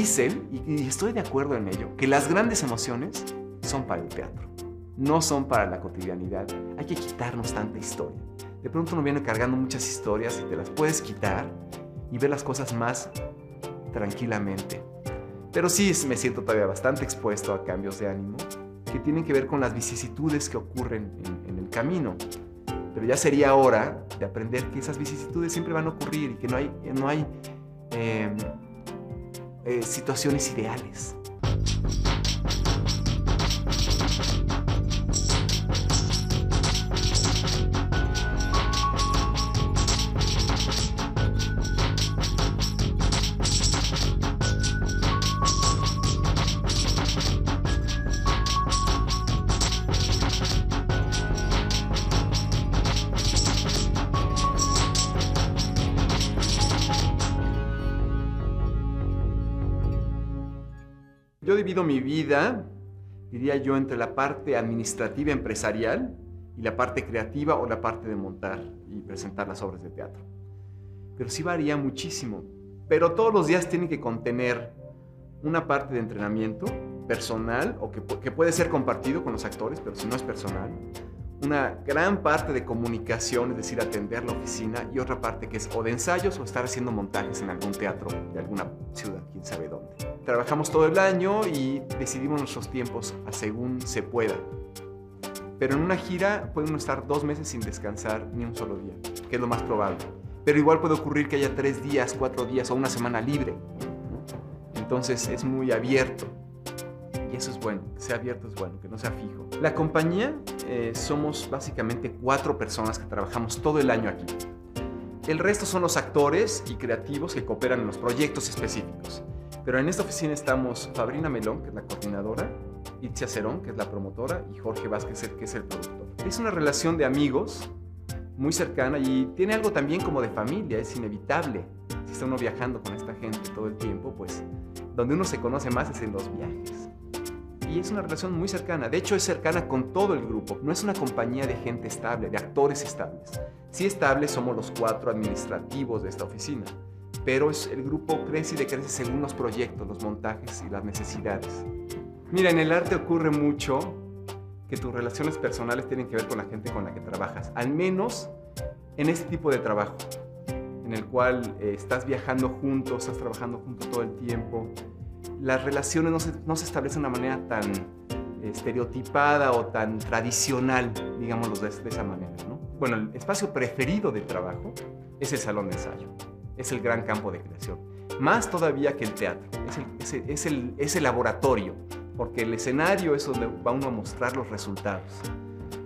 dicen, y estoy de acuerdo en ello, que las grandes emociones son para el teatro, no son para la cotidianidad. Hay que quitarnos tanta historia. De pronto uno viene cargando muchas historias y te las puedes quitar y ver las cosas más tranquilamente. Pero sí me siento todavía bastante expuesto a cambios de ánimo que tienen que ver con las vicisitudes que ocurren en el camino. Pero ya sería hora de aprender que esas vicisitudes siempre van a ocurrir y que no hay situaciones ideales. Yo divido mi vida, diría yo, entre la parte administrativa empresarial y la parte creativa o la parte de montar y presentar las obras de teatro. Pero sí varía muchísimo. Pero todos los días tienen que contener una parte de entrenamiento personal o que puede ser compartido con los actores, pero si no es personal. Una gran parte de comunicación, es decir, atender la oficina, y otra parte que es o de ensayos o estar haciendo montajes en algún teatro de alguna ciudad, quién sabe dónde. Trabajamos todo el año y decidimos nuestros tiempos a según se pueda. Pero en una gira puede uno estar 2 meses sin descansar ni un solo día, que es lo más probable. Pero igual puede ocurrir que haya 3 días, 4 días o una semana libre. Entonces es muy abierto. Y eso es bueno, que sea abierto es bueno, que no sea fijo. La compañía somos básicamente 4 personas que trabajamos todo el año aquí. El resto son los actores y creativos que cooperan en los proyectos específicos. Pero en esta oficina estamos Fabrina Melón, que es la coordinadora, Itzia Cerón, que es la promotora, y Jorge Vázquez, que es el productor. Es una relación de amigos muy cercana y tiene algo también como de familia, es inevitable. Si está uno viajando con esta gente todo el tiempo, pues donde uno se conoce más es en los viajes. Y es una relación muy cercana, de hecho es cercana con todo el grupo. No es una compañía de gente estable, de actores estables. Sí estables somos los 4 administrativos de esta oficina, pero el grupo crece y decrece según los proyectos, los montajes y las necesidades. Mira, en el arte ocurre mucho que tus relaciones personales tienen que ver con la gente con la que trabajas, al menos en este tipo de trabajo, en el cual estás viajando juntos, estás trabajando juntos todo el tiempo. Las relaciones no se establecen de una manera tan estereotipada o tan tradicional, digámoslo de esa manera, ¿no? Bueno, el espacio preferido de trabajo es el salón de ensayo, es el gran campo de creación, más todavía que el teatro, es el laboratorio, porque el escenario es donde va uno a mostrar los resultados.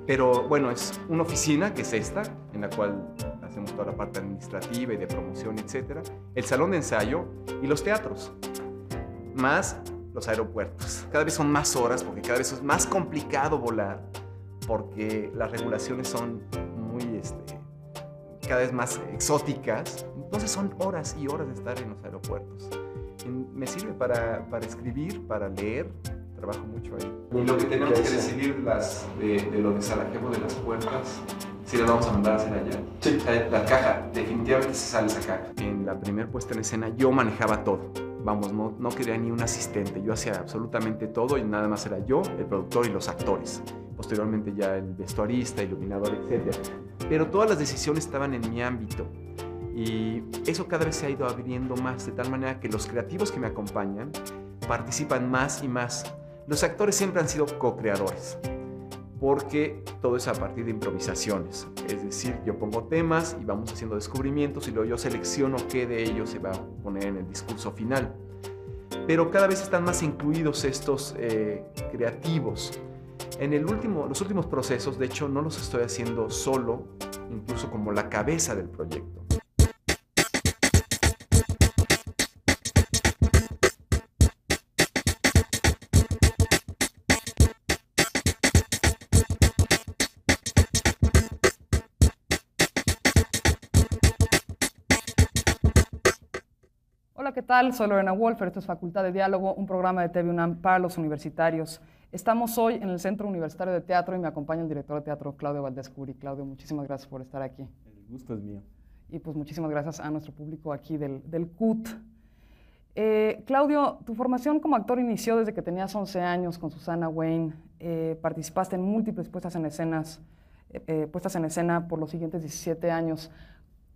Pero bueno, es una oficina, que es esta, en la cual hacemos toda la parte administrativa y de promoción, etc. El salón de ensayo y los teatros, más los aeropuertos. Cada vez son más horas porque cada vez es más complicado volar, porque las regulaciones son muy, cada vez más exóticas. Entonces son horas y horas de estar en los aeropuertos. Me sirve para escribir, para leer. Trabajo mucho ahí. Y lo que tenemos que decidir de lo de Sarajevo, de las puertas, si las vamos a mandar a hacer allá. Sí. La caja, definitivamente se sale esa caja. En la primera puesta en escena yo manejaba todo. Vamos, no quería ni un asistente. Yo hacía absolutamente todo y nada más era yo, el productor y los actores. Posteriormente ya el vestuarista, iluminador, etc. Pero todas las decisiones estaban en mi ámbito. Y eso cada vez se ha ido abriendo más, de tal manera que los creativos que me acompañan participan más y más. Los actores siempre han sido co-creadores, porque todo es a partir de improvisaciones. Es decir, yo pongo temas y vamos haciendo descubrimientos y luego yo selecciono qué de ellos se va a poner en el discurso final. Pero cada vez están más incluidos estos creativos. Los últimos procesos, de hecho, no los estoy haciendo solo, incluso como la cabeza del proyecto. Hola, ¿qué tal? Soy Lorena Wolfer, esto es Facultad de Diálogo, un programa de TV UNAM para los universitarios. Estamos hoy en el Centro Universitario de Teatro y me acompaña el director de teatro, Claudio Valdés Curi. Claudio, muchísimas gracias por estar aquí. El gusto es mío. Y pues muchísimas gracias a nuestro público aquí del CUT. Claudio, tu formación como actor inició desde que tenías 11 años con Susana Wayne. Participaste en múltiples puestas en escena por los siguientes 17 años.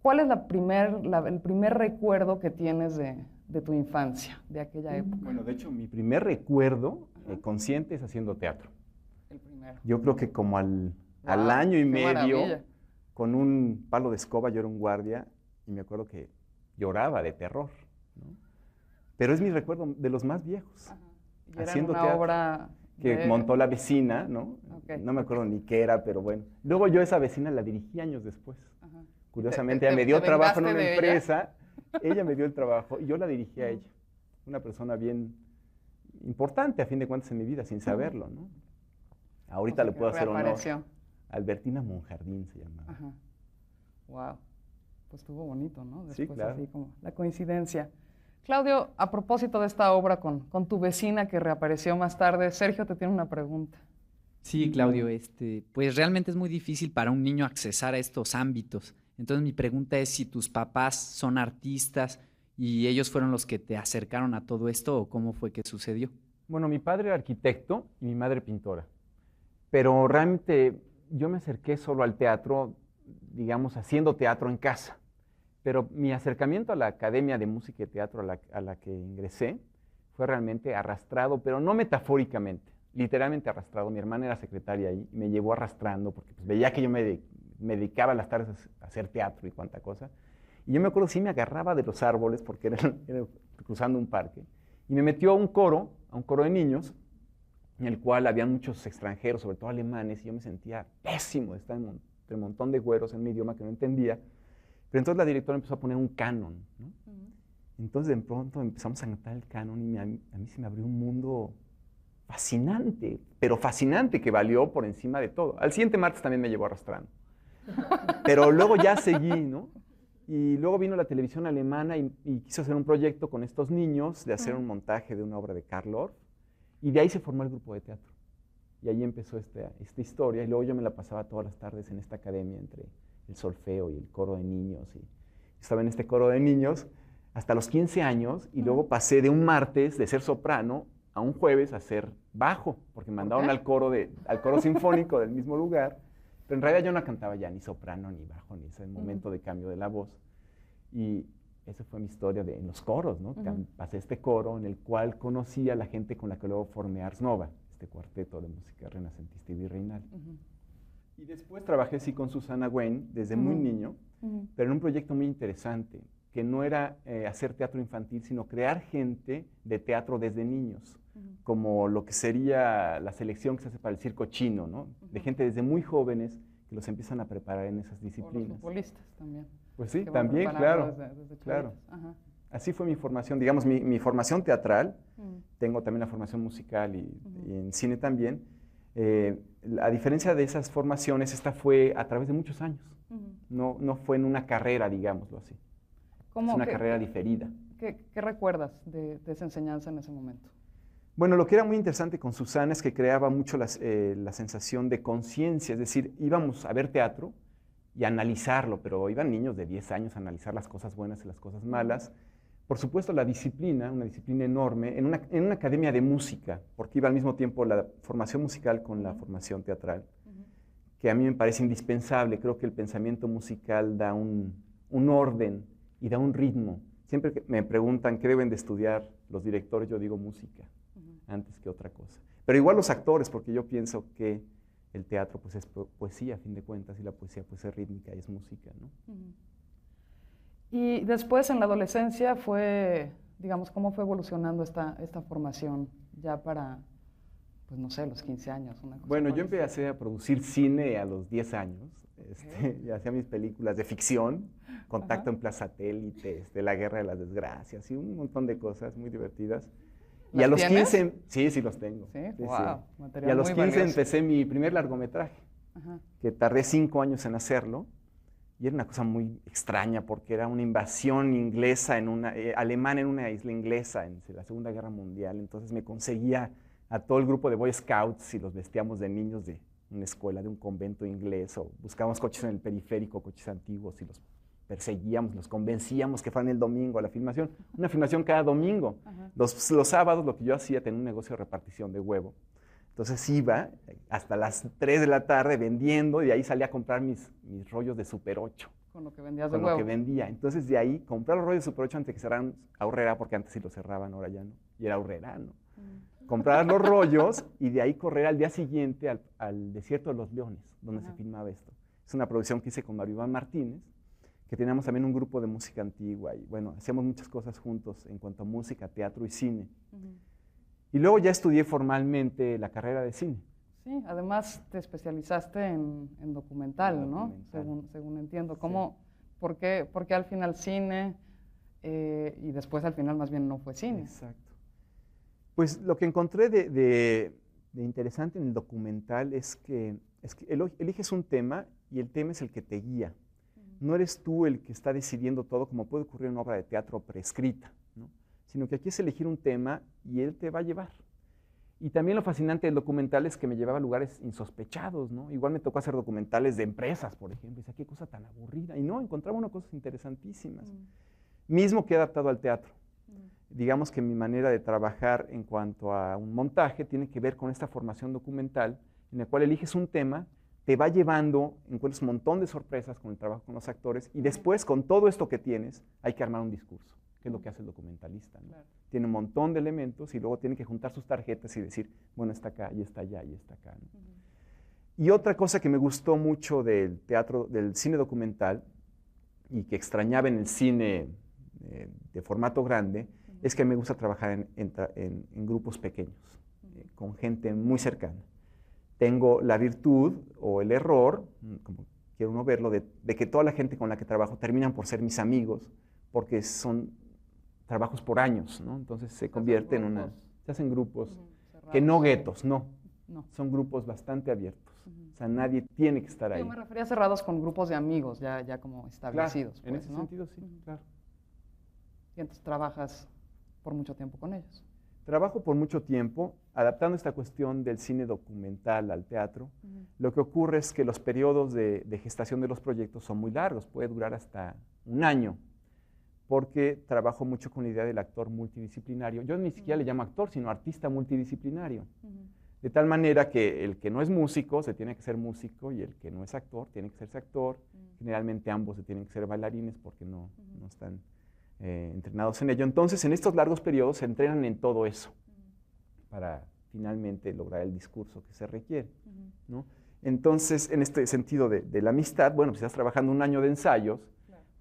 ¿Cuál es el primer recuerdo que tienes de tu infancia, de aquella época? Bueno, de hecho, mi primer recuerdo consciente es haciendo teatro. El primero. Yo creo que como al año y medio, maravilla. con un palo de escoba, yo era un guardia y me acuerdo que lloraba de terror, ¿no? Pero es mi recuerdo de los más viejos. Y haciendo era una teatro obra que montó la vecina, ¿no? Okay. No me acuerdo ni qué era, pero bueno. Luego yo esa vecina la dirigí años después. Ajá. Curiosamente, ella me dio trabajo en una de empresa, ella me dio el trabajo y yo la dirigí a ella. Una persona bien importante, a fin de cuentas, en mi vida, sin saberlo, ¿no? Ahorita le puedo hacer honor. Albertina Monjardín se llamaba. Ajá. Wow. Pues estuvo bonito, ¿no? Después, sí, claro. Así como la coincidencia. Claudio, a propósito de esta obra con tu vecina que reapareció más tarde, Sergio te tiene una pregunta. Sí, Claudio, pues realmente es muy difícil para un niño accesar a estos ámbitos. Entonces mi pregunta es si tus papás son artistas y ellos fueron los que te acercaron a todo esto o cómo fue que sucedió. Bueno, mi padre era arquitecto y mi madre pintora, pero realmente yo me acerqué solo al teatro, digamos, haciendo teatro en casa. Pero mi acercamiento a la Academia de Música y Teatro a la que ingresé fue realmente arrastrado, pero no metafóricamente, literalmente arrastrado. Mi hermana era secretaria ahí y me llevó arrastrando porque pues, veía que yo me dedicaba las tardes a hacer teatro y cuánta cosa. Y yo me acuerdo, sí me agarraba de los árboles porque era cruzando un parque y me metió a un coro de niños en el cual había muchos extranjeros, sobre todo alemanes, y yo me sentía pésimo de estar entre un montón de güeros en un idioma que no entendía. Pero entonces la directora empezó a poner un canon, ¿no? Entonces de pronto empezamos a cantar el canon y a mí se me abrió un mundo fascinante, pero fascinante, que valió por encima de todo. Al siguiente martes también me llevó arrastrando. Pero luego ya seguí, ¿no? Y luego vino la televisión alemana y quiso hacer un proyecto con estos niños de hacer un montaje de una obra de Karl Orff. Y de ahí se formó el grupo de teatro. Y ahí empezó esta historia. Y luego yo me la pasaba todas las tardes en esta academia entre el solfeo y el coro de niños. Y estaba en este coro de niños hasta los 15 años y luego pasé de un martes de ser soprano a un jueves a ser bajo, porque me mandaron al coro sinfónico del mismo lugar. Pero en realidad yo no cantaba ya ni soprano ni bajo, ni ese momento de cambio de la voz. Y esa fue mi historia en los coros, ¿no? Pasé este coro en el cual conocí a la gente con la que luego formé Ars Nova, este cuarteto de música renacentista y virreinal. Y después trabajé sí con Susana Wayne desde muy niño, pero en un proyecto muy interesante, que no era hacer teatro infantil, sino crear gente de teatro desde niños, como lo que sería la selección que se hace para el circo chino, ¿no? De gente desde muy jóvenes que los empiezan a preparar en esas disciplinas. O los futbolistas también. Pues sí, también, claro. Claro. Así fue mi formación, digamos, mi formación teatral. Tengo también la formación musical y en cine también. A diferencia de esas formaciones, esta fue a través de muchos años. No fue en una carrera, digámoslo así. Es una carrera diferida. ¿Qué recuerdas de esa enseñanza en ese momento? Bueno, lo que era muy interesante con Susana es que creaba mucho la sensación de conciencia, es decir, íbamos a ver teatro y a analizarlo, pero iban niños de 10 años a analizar las cosas buenas y las cosas malas. Por supuesto, la disciplina, una disciplina enorme, en una academia de música, porque iba al mismo tiempo la formación musical con la formación teatral, que a mí me parece indispensable. Creo que el pensamiento musical da un orden y da un ritmo. Siempre que me preguntan qué deben de estudiar los directores, yo digo música, antes que otra cosa. Pero igual los actores, porque yo pienso que el teatro pues, es poesía, a fin de cuentas, y la poesía pues, es rítmica y es música, ¿no? Y después, en la adolescencia, digamos, ¿cómo fue evolucionando esta formación ya para, pues no sé, los 15 años? Una cosa bueno, yo empecé a producir cine a los 10 años. Ya hacía mis películas de ficción, Contacto en Plaza Satélite, La Guerra de las Desgracias y un montón de cosas muy divertidas. Y a los 15, sí los tengo. Sí, sí, wow, sí. Y a los 15 empecé mi primer largometraje, que tardé 5 años en hacerlo. Y era una cosa muy extraña porque era una invasión inglesa, alemana en una isla inglesa en la Segunda Guerra Mundial. Entonces me conseguía a todo el grupo de Boy Scouts y los vestíamos de niños de una escuela, de un convento inglés, o buscábamos coches en el periférico, coches antiguos, y los perseguíamos, los convencíamos que fueran el domingo a la filmación. Una filmación cada domingo. Ajá. Los sábados lo que yo hacía, tenía un negocio de repartición de huevo. Entonces iba hasta las 3 de la tarde vendiendo y de ahí salía a comprar mis rollos de Super 8. Con lo que vendías de Con huevo. lo que vendía. Entonces de ahí comprar los rollos de Super 8 antes de que cerraran Aurrera, porque antes sí los cerraban, ahora ya no. Y era Aurrera, ¿no? Comprar los rollos y de ahí correr al día siguiente al Desierto de los Leones, donde se filmaba esto. Es una producción que hice con Mario Iván Martínez, que teníamos también un grupo de música antigua y bueno, hacíamos muchas cosas juntos en cuanto a música, teatro y cine. Y luego ya estudié formalmente la carrera de cine. Sí, además te especializaste en documental, ¿no? Según entiendo. ¿Cómo, por qué al final cine y después al final más bien no fue cine? Exacto. Pues lo que encontré de interesante en el documental es que eliges un tema y el tema es el que te guía. No eres tú el que está decidiendo todo, como puede ocurrir en una obra de teatro prescrita, ¿no? Sino que aquí es elegir un tema y él te va a llevar. Y también lo fascinante del documental es que me llevaba a lugares insospechados, ¿no? Igual me tocó hacer documentales de empresas, por ejemplo, y decía, qué cosa tan aburrida. Y no, encontraba unas cosas interesantísimas. Mismo que he adaptado al teatro. Digamos que mi manera de trabajar en cuanto a un montaje tiene que ver con esta formación documental, en la cual eliges un tema, te va llevando, encuentras un montón de sorpresas con el trabajo con los actores, y después, con todo esto que tienes, hay que armar un discurso, que es lo que hace el documentalista, ¿no? Claro. Tiene un montón de elementos y luego tiene que juntar sus tarjetas y decir, bueno, está acá, y está allá, y está acá, ¿no? Y otra cosa que me gustó mucho del teatro, del cine documental, y que extrañaba en el cine de formato grande, es que me gusta trabajar en grupos pequeños, con gente muy cercana. Tengo la virtud o el error, como quiere uno verlo, de que toda la gente con la que trabajo terminan por ser mis amigos, porque son trabajos por años, ¿no? Entonces se convierte en una... Se hacen grupos que no guetos, no. Son grupos bastante abiertos. O sea, nadie tiene que estar ahí. Yo me refería a cerrados con grupos de amigos, ya como establecidos. Claro, pues, en ese sentido sí, claro. Y entonces trabajas por mucho tiempo con ellos. Trabajo por mucho tiempo adaptando esta cuestión del cine documental al teatro. Lo que ocurre es que los periodos de gestación de los proyectos son muy largos, puede durar hasta un año, porque trabajo mucho con la idea del actor multidisciplinario. Yo ni siquiera le llamo actor, sino artista multidisciplinario. De tal manera que el que no es músico se tiene que ser músico y el que no es actor tiene que serse actor. Generalmente ambos se tienen que ser bailarines porque no están entrenados en ello. Entonces, en estos largos periodos se entrenan en todo eso para finalmente lograr el discurso que se requiere, ¿no? Entonces, en este sentido de la amistad, bueno, pues si estás trabajando un año de ensayos,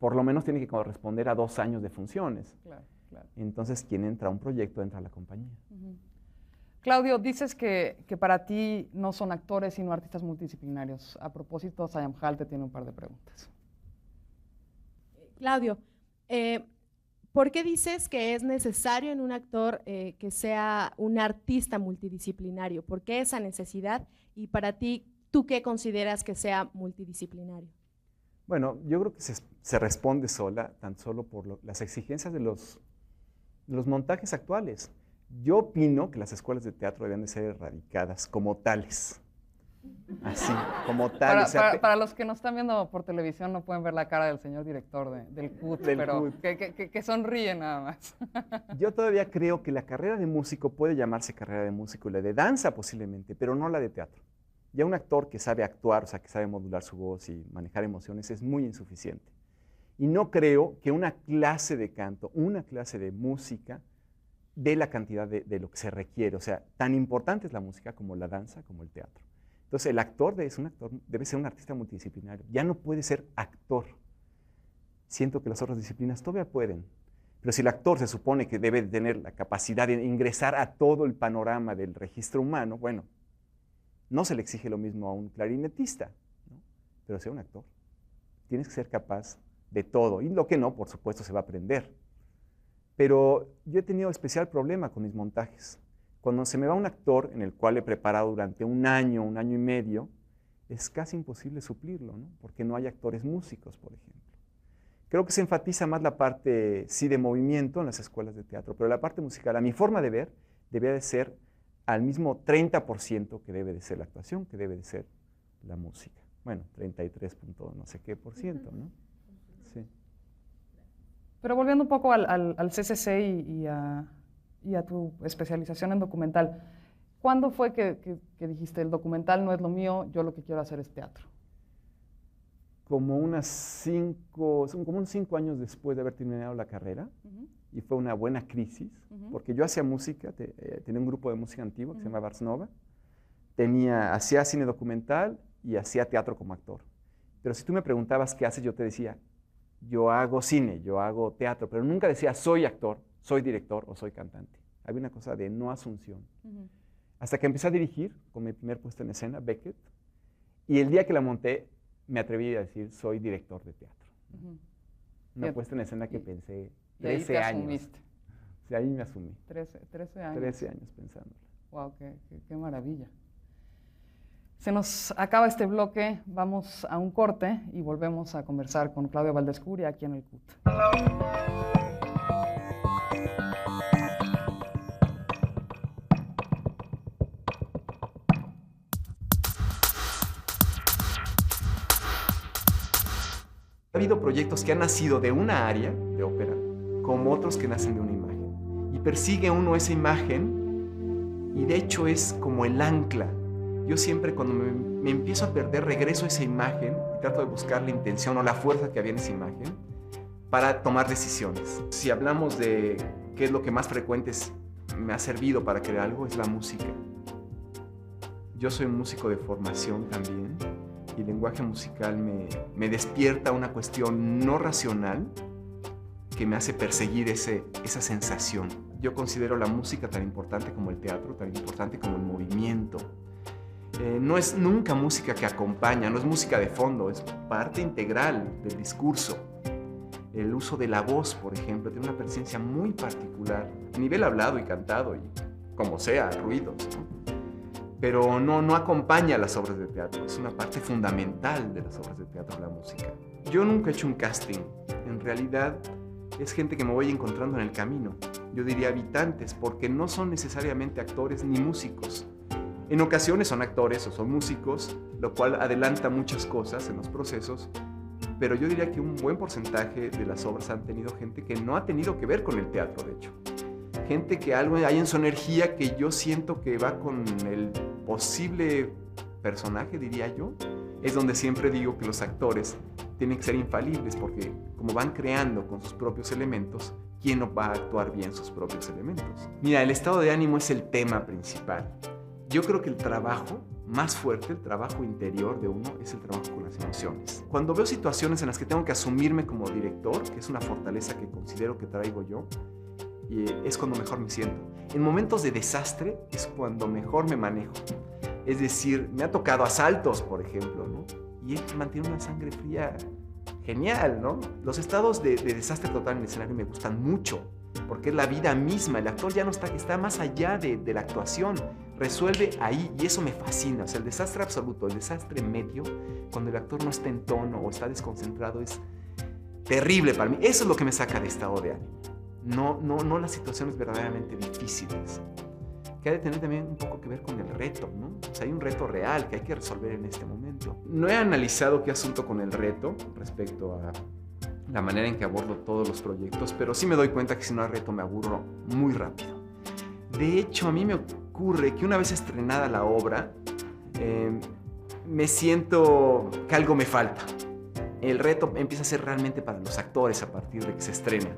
por lo menos tiene que corresponder a 2 años de funciones. Entonces, quien entra a un proyecto, entra a la compañía. Claudio, dices que para ti no son actores, sino artistas multidisciplinarios. A propósito, Sayam Hall te tiene un par de preguntas. Claudio, ¿por qué dices que es necesario en un actor que sea un artista multidisciplinario? ¿Por qué esa necesidad? Y para ti, ¿tú qué consideras que sea multidisciplinario? Bueno, yo creo que se responde sola, tan solo por las exigencias de los montajes actuales. Yo opino que las escuelas de teatro deben de ser erradicadas como tales. Así, como tales. Para los que nos están viendo por televisión no pueden ver la cara del señor director del CUT, pero que sonríe nada más. Yo todavía creo que la carrera de músico puede llamarse carrera de músico, la de danza posiblemente, pero no la de teatro. Ya un actor que sabe actuar, o sea, que sabe modular su voz y manejar emociones es muy insuficiente. Y no creo que una clase de canto, una clase de música, dé la cantidad de lo que se requiere. O sea, tan importante es la música como la danza, como el teatro. Entonces, el actor debe ser un artista multidisciplinario. Ya no puede ser actor. Siento que las otras disciplinas todavía pueden. Pero si el actor se supone que debe tener la capacidad de ingresar a todo el panorama del registro humano, bueno, no se le exige lo mismo a un clarinetista, ¿no? Pero sea un actor. Tienes que ser capaz de todo. Y lo que no, por supuesto, se va a aprender. Pero yo he tenido especial problema con mis montajes. Cuando se me va un actor en el cual he preparado durante un año y medio, es casi imposible suplirlo, ¿no? Porque no hay actores músicos, por ejemplo. Creo que se enfatiza más la parte, sí, de movimiento en las escuelas de teatro, pero la parte musical, a mi forma de ver, debía de ser al mismo 30% que debe de ser la actuación, que debe de ser la música. Bueno, 33 punto no sé qué por ciento, ¿no? Sí. Pero volviendo un poco al CCC y a tu especialización en documental, ¿cuándo fue que dijiste, el documental no es lo mío, yo lo que quiero hacer es teatro? Como unos 5 años después de haber terminado la carrera, y fue una buena crisis, porque yo hacía música, tenía un grupo de música antigua que se llamaba Ars Nova, hacía cine documental y hacía teatro como actor. Pero si tú me preguntabas qué haces, yo te decía, yo hago cine, yo hago teatro, pero nunca decía soy actor, soy director o soy cantante. Había una cosa de no asunción. Hasta que empecé a dirigir con mi primer puesta en escena, Beckett, y el día que la monté, me atreví a decir soy director de teatro. Una puesta en escena que pensé 13 años. Asumiste. Sí, ahí me asumí. 13 años. 13 años pensándolo. Wow, qué maravilla. Se nos acaba este bloque, vamos a un corte y volvemos a conversar con Claudio Valdescuri aquí en el CUT. Ha habido proyectos que han nacido de una área de ópera, como otros que nacen de una imagen. Y persigue uno esa imagen y de hecho es como el ancla. Yo siempre cuando me empiezo a perder, regreso a esa imagen y trato de buscar la intención o la fuerza que había en esa imagen para tomar decisiones. Si hablamos de qué es lo que más frecuente me ha servido para crear algo, es la música. Yo soy un músico de formación también. Y el lenguaje musical me despierta una cuestión no racional que me hace perseguir esa sensación. Yo considero la música tan importante como el teatro, tan importante como el movimiento. No es nunca música que acompaña, no es música de fondo, es parte integral del discurso. El uso de la voz, por ejemplo, tiene una presencia muy particular, a nivel hablado y cantado, y como sea, ruidos, ¿no? Pero no acompaña las obras de teatro, es una parte fundamental de las obras de teatro, la música. Yo nunca he hecho un casting, en realidad es gente que me voy encontrando en el camino, yo diría habitantes, porque no son necesariamente actores ni músicos. En ocasiones son actores o son músicos, lo cual adelanta muchas cosas en los procesos, pero yo diría que un buen porcentaje de las obras han tenido gente que no ha tenido que ver con el teatro, de hecho. Gente que algo hay en su energía que yo siento que va con el posible personaje, diría yo. Es donde siempre digo que los actores tienen que ser infalibles porque como van creando con sus propios elementos, ¿quién no va a actuar bien sus propios elementos? Mira, el estado de ánimo es el tema principal. Yo creo que el trabajo más fuerte, el trabajo interior de uno, es el trabajo con las emociones. Cuando veo situaciones en las que tengo que asumirme como director, que es una fortaleza que considero que traigo yo, y es cuando mejor me siento. En momentos de desastre es cuando mejor me manejo. Es decir, me ha tocado asaltos, por ejemplo, ¿no? Y él mantiene una sangre fría genial, ¿no? Los estados de desastre total en el escenario me gustan mucho, porque es la vida misma. El actor ya no está más allá de la actuación, resuelve ahí y eso me fascina. O sea, el desastre absoluto, el desastre medio, cuando el actor no está en tono o está desconcentrado, es terrible para mí. Eso es lo que me saca de estado de ánimo. No las situaciones verdaderamente difíciles, que ha de tener también un poco que ver con el reto, ¿no? O sea, hay un reto real que hay que resolver en este momento. No he analizado qué asunto con el reto respecto a la manera en que abordo todos los proyectos, pero sí me doy cuenta que si no hay reto me aburro muy rápido. De hecho, a mí me ocurre que una vez estrenada la obra, me siento que algo me falta. El reto empieza a ser realmente para los actores a partir de que se estrena.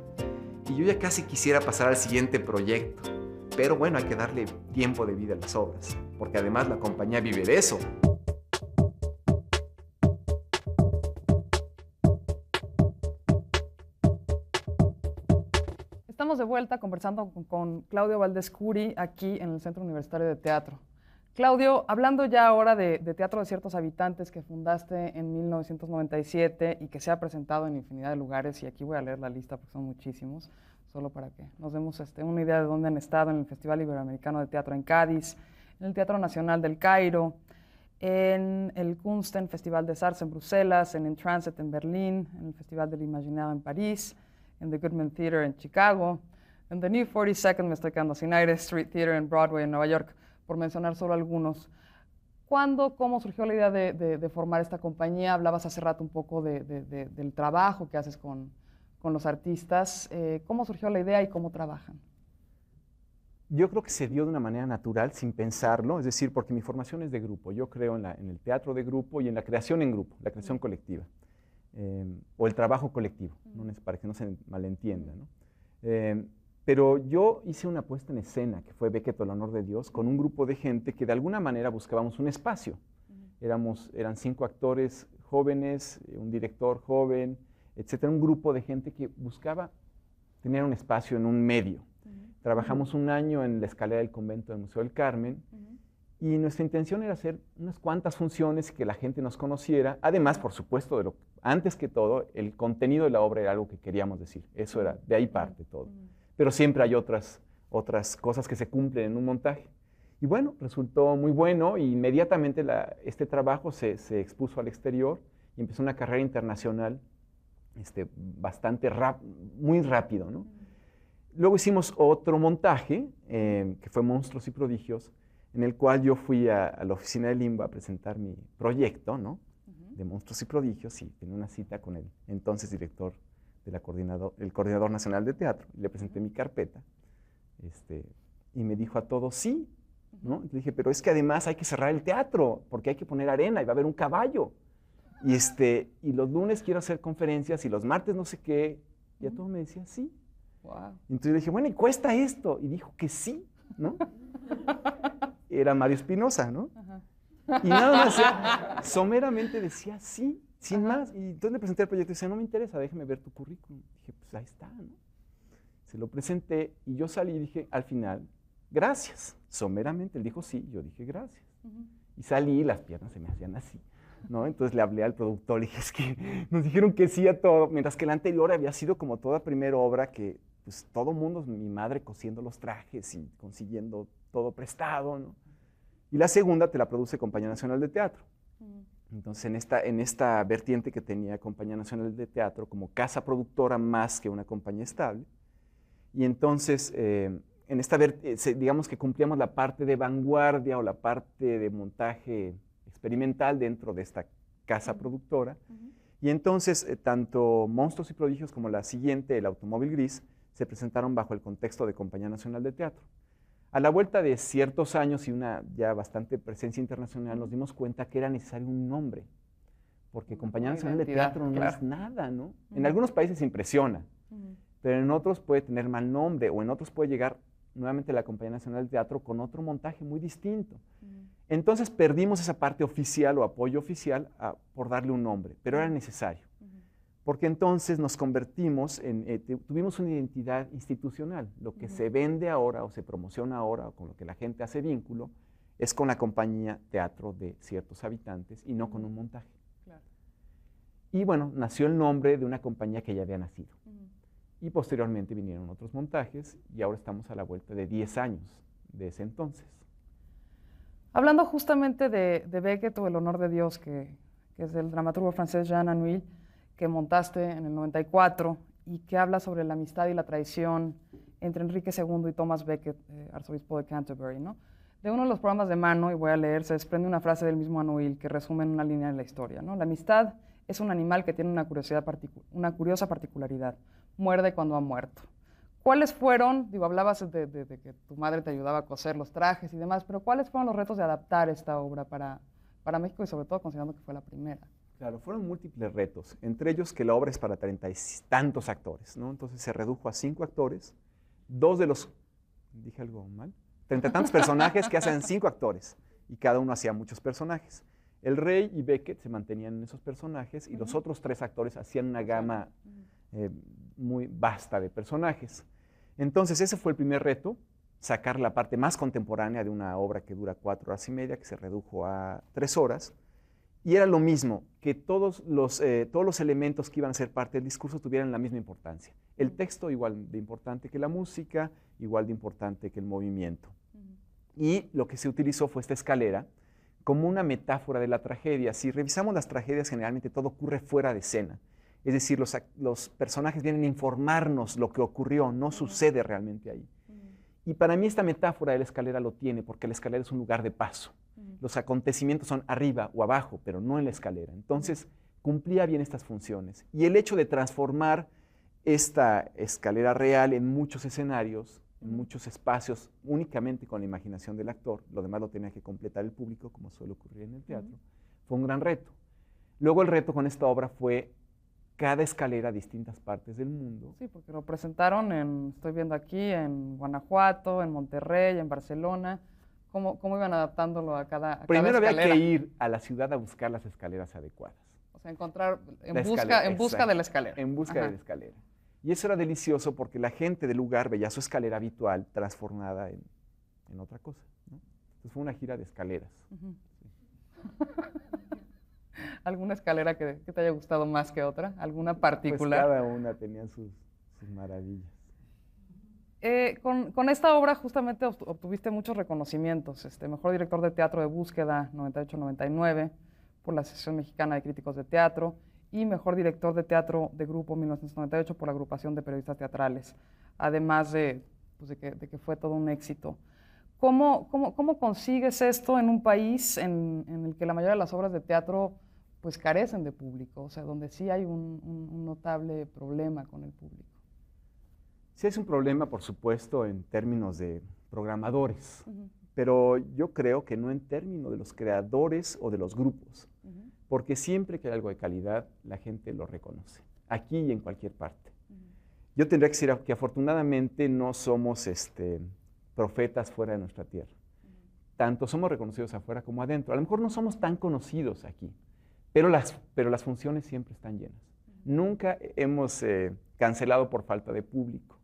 Y yo ya casi quisiera pasar al siguiente proyecto. Pero bueno, hay que darle tiempo de vida a las obras, porque además la compañía vive de eso. Estamos de vuelta conversando con Claudio Valdescuri aquí en el Centro Universitario de Teatro. Claudio, hablando ya ahora de Teatro de Ciertos Habitantes que fundaste en 1997 y que se ha presentado en infinidad de lugares, y aquí voy a leer la lista porque son muchísimos, solo para que nos demos una idea de dónde han estado: en el Festival Iberoamericano de Teatro en Cádiz, en el Teatro Nacional del Cairo, en el Kunsten Festival des Arts en Bruselas, en Transit en Berlín, en el Festival del Imaginado en París, en The Goodman Theatre en Chicago, en The New 42nd, me estoy quedando sin aire, Street Theatre en Broadway en Nueva York, por mencionar solo algunos. ¿Cuándo, cómo surgió la idea de formar esta compañía? Hablabas hace rato un poco del trabajo que haces con con los artistas. ¿Cómo surgió la idea y cómo trabajan? Yo creo que se dio de una manera natural, sin pensarlo, es decir, porque mi formación es de grupo. Yo creo en el teatro de grupo y en la creación en grupo, la creación colectiva, o el trabajo colectivo, ¿no? Para que no se malentienda, ¿no? Pero yo hice una puesta en escena, que fue Beckett o el honor de Dios, con un grupo de gente que de alguna manera buscábamos un espacio. Eran 5 actores jóvenes, un director joven, etcétera, un grupo de gente que buscaba tener un espacio en un medio. Trabajamos un año en la escalera del convento del Museo del Carmen y nuestra intención era hacer unas cuantas funciones y que la gente nos conociera. Además, por supuesto, antes que todo, el contenido de la obra era algo que queríamos decir. Eso era, de ahí parte todo. Pero siempre hay otras cosas que se cumplen en un montaje. Y bueno, resultó muy bueno y inmediatamente este trabajo se expuso al exterior y empezó una carrera internacional muy rápido, ¿no? Luego hicimos otro montaje, que fue Monstruos y Prodigios, en el cual yo fui a la oficina de Limbo a presentar mi proyecto, ¿no? De Monstruos y Prodigios, y tenía una cita con el entonces director el Coordinador Nacional de Teatro. Le presenté mi carpeta, y me dijo a todos sí, ¿no? Y dije, pero es que además hay que cerrar el teatro, porque hay que poner arena y va a haber un caballo. Y los lunes quiero hacer conferencias y los martes no sé qué. Y a todos me decía sí. Wow. Entonces le dije, bueno, ¿y cuesta esto? Y dijo que sí, ¿no? Era Mario Espinosa, ¿no? Y nada más, someramente decía sí, sin más. Y entonces le presenté el proyecto y dice, no me interesa, déjeme ver tu currículum. Dije, pues ahí está, ¿no? Se lo presenté y yo salí y dije, al final, gracias. Someramente, él dijo sí, yo dije gracias. Y salí y las piernas se me hacían así, ¿no? Entonces le hablé al productor y dije, es que nos dijeron que sí a todo, mientras que la anterior había sido como toda primera obra que, pues, todo mundo, mi madre cosiendo los trajes y consiguiendo todo prestado, ¿no? Y la segunda te la produce Compañía Nacional de Teatro. Entonces, en esta vertiente que tenía Compañía Nacional de Teatro como casa productora más que una compañía estable, y entonces, digamos que cumplíamos la parte de vanguardia o la parte de montaje experimental dentro de esta casa productora. Y entonces, tanto Monstruos y Prodigios como la siguiente, El Automóvil Gris, se presentaron bajo el contexto de Compañía Nacional de Teatro. A la vuelta de ciertos años y una ya bastante presencia internacional, nos dimos cuenta que era necesario un nombre, porque Compañía Nacional de Teatro no es nada, ¿no? En algunos países impresiona, pero en otros puede tener mal nombre, o en otros puede llegar nuevamente la Compañía Nacional de Teatro con otro montaje muy distinto. Entonces perdimos esa parte oficial o apoyo oficial por darle un nombre, pero era necesario. Porque entonces nos convertimos tuvimos una identidad institucional. Lo que se vende ahora o se promociona ahora o con lo que la gente hace vínculo es con la compañía teatro de ciertos habitantes y no con un montaje. Claro. Y bueno, nació el nombre de una compañía que ya había nacido. Y posteriormente vinieron otros montajes y ahora estamos a la vuelta de 10 años de ese entonces. Hablando justamente de Beckett o El honor de Dios, que es del dramaturgo francés Jean Anouilh, que montaste en el 94 y que habla sobre la amistad y la traición entre Enrique II y Thomas Becket, arzobispo de Canterbury, ¿no? De uno de los programas de Mano, y voy a leer, se desprende una frase del mismo Anouilh que resume en una línea de la historia, ¿no? La amistad es un animal que tiene una curiosa particularidad. Muerde cuando ha muerto. ¿Cuáles fueron, hablabas de que tu madre te ayudaba a coser los trajes y demás, pero cuáles fueron los retos de adaptar esta obra para México y sobre todo considerando que fue la primera? Claro, fueron múltiples retos, entre ellos que la obra es para 30 y tantos actores, ¿no? Entonces se redujo a 5 actores, 2 de los, ¿dije algo mal? 30 y tantos personajes que hacen 5 actores, y cada uno hacía muchos personajes. El Rey y Beckett se mantenían en esos personajes, y los otros 3 actores hacían una gama muy vasta de personajes. Entonces ese fue el primer reto, sacar la parte más contemporánea de una obra que dura 4 horas y media, que se redujo a 3 horas, y era lo mismo, que todos los elementos que iban a ser parte del discurso tuvieran la misma importancia. El texto igual de importante que la música, igual de importante que el movimiento. Y lo que se utilizó fue esta escalera como una metáfora de la tragedia. Si revisamos las tragedias, generalmente todo ocurre fuera de escena. Es decir, los personajes vienen a informarnos lo que ocurrió, no sucede realmente ahí. Y para mí esta metáfora de la escalera lo tiene, porque la escalera es un lugar de paso. Los acontecimientos son arriba o abajo, pero no en la escalera. Entonces, cumplía bien estas funciones. Y el hecho de transformar esta escalera real en muchos escenarios, en muchos espacios, únicamente con la imaginación del actor, lo demás lo tenía que completar el público, como suele ocurrir en el teatro, fue un gran reto. Luego el reto con esta obra fue cada escalera a distintas partes del mundo. Sí, porque lo presentaron estoy viendo aquí, en Guanajuato, en Monterrey, en Barcelona. ¿Cómo iban adaptándolo a cada escalera? Primero había que ir a la ciudad a buscar las escaleras adecuadas. O sea, encontrar, en busca de la escalera. En busca de la escalera. Y eso era delicioso porque la gente del lugar veía su escalera habitual transformada en otra cosa, ¿no? Entonces fue una gira de escaleras. Sí. ¿Alguna escalera que te haya gustado más que otra? ¿Alguna particular? Pues cada una tenía sus maravillas. Con esta obra justamente obtuviste muchos reconocimientos. Mejor director de teatro de búsqueda 98-99 por la Asociación Mexicana de Críticos de Teatro y mejor director de teatro de grupo 1998 por la Agrupación de Periodistas Teatrales, además de que fue todo un éxito. ¿Cómo consigues esto en un país en el que la mayoría de las obras de teatro pues carecen de público? O sea, donde sí hay un notable problema con el público. Sí es un problema, por supuesto, en términos de programadores, pero yo creo que no en términos de los creadores o de los grupos, porque siempre que hay algo de calidad, la gente lo reconoce, aquí y en cualquier parte. Yo tendría que decir que afortunadamente no somos profetas fuera de nuestra tierra. Tanto somos reconocidos afuera como adentro. A lo mejor no somos tan conocidos aquí, pero las funciones siempre están llenas. Nunca hemos cancelado por falta de público.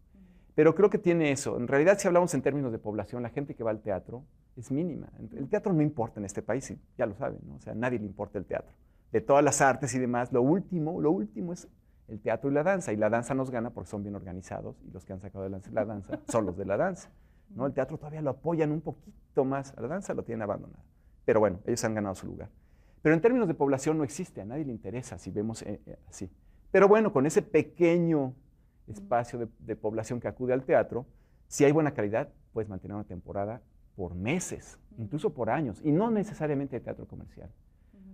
Pero creo que tiene eso. En realidad, si hablamos en términos de población, la gente que va al teatro es mínima. El teatro no importa en este país, y ya lo saben, ¿no? O sea, a nadie le importa el teatro. De todas las artes y demás, lo último es el teatro y la danza nos gana porque son bien organizados, y los que han sacado adelante la danza son los de la danza, ¿no? El teatro todavía lo apoyan un poquito más, a la danza lo tienen abandonado. Pero bueno, ellos han ganado su lugar. Pero en términos de población no existe, a nadie le interesa si vemos así. Pero bueno, con ese pequeño espacio de población que acude al teatro, si hay buena calidad, puedes mantener una temporada por meses, incluso por años, y no necesariamente de teatro comercial.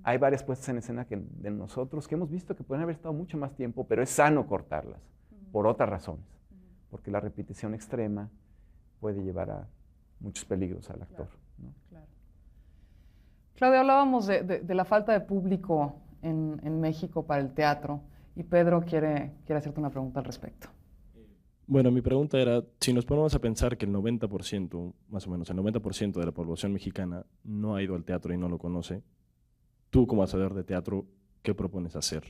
Hay varias puestas en escena de nosotros que hemos visto que pueden haber estado mucho más tiempo, pero es sano cortarlas, por otras razones, porque la repetición extrema puede llevar a muchos peligros al actor. Claro, ¿no? Claro. Claudia, hablábamos de la falta de público en México para el teatro, y Pedro quiere hacerte una pregunta al respecto. Bueno, mi pregunta era, si nos ponemos a pensar que el 90%, más o menos, el 90% de la población mexicana no ha ido al teatro y no lo conoce, tú como hacedor de teatro, ¿qué propones hacer?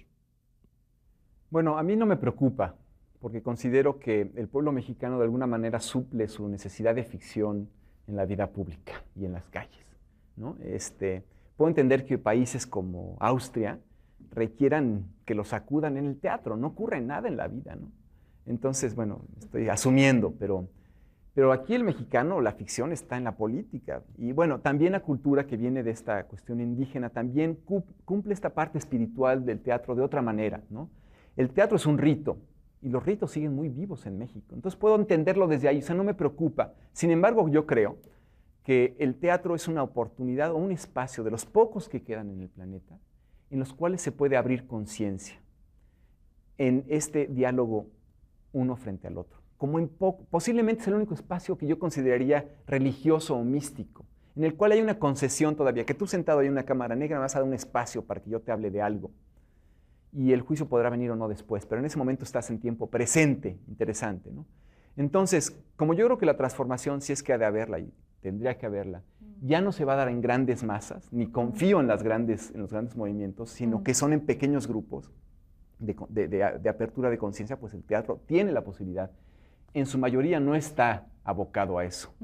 Bueno, a mí no me preocupa, porque considero que el pueblo mexicano de alguna manera suple su necesidad de ficción en la vida pública y en las calles, ¿no? Puedo entender que países como Austria requieran que los acudan en el teatro, no ocurre nada en la vida, ¿no? Entonces, bueno, estoy asumiendo, pero aquí el mexicano, la ficción está en la política. Y bueno, también la cultura que viene de esta cuestión indígena también cumple esta parte espiritual del teatro de otra manera, ¿no? El teatro es un rito, y los ritos siguen muy vivos en México. Entonces puedo entenderlo desde ahí, o sea, no me preocupa. Sin embargo, yo creo que el teatro es una oportunidad o un espacio de los pocos que quedan en el planeta en los cuales se puede abrir conciencia en este diálogo uno frente al otro. Posiblemente es el único espacio que yo consideraría religioso o místico, en el cual hay una concesión todavía, que tú sentado ahí en una cámara negra me vas a dar un espacio para que yo te hable de algo. Y el juicio podrá venir o no después, pero en ese momento estás en tiempo presente, interesante, ¿no? Entonces, como yo creo que la transformación, si es que ha de haberla y tendría que haberla, ya no se va a dar en grandes masas, ni confío en los grandes movimientos, sino que son en pequeños grupos de apertura de conciencia, pues el teatro tiene la posibilidad. En su mayoría no está abocado a eso,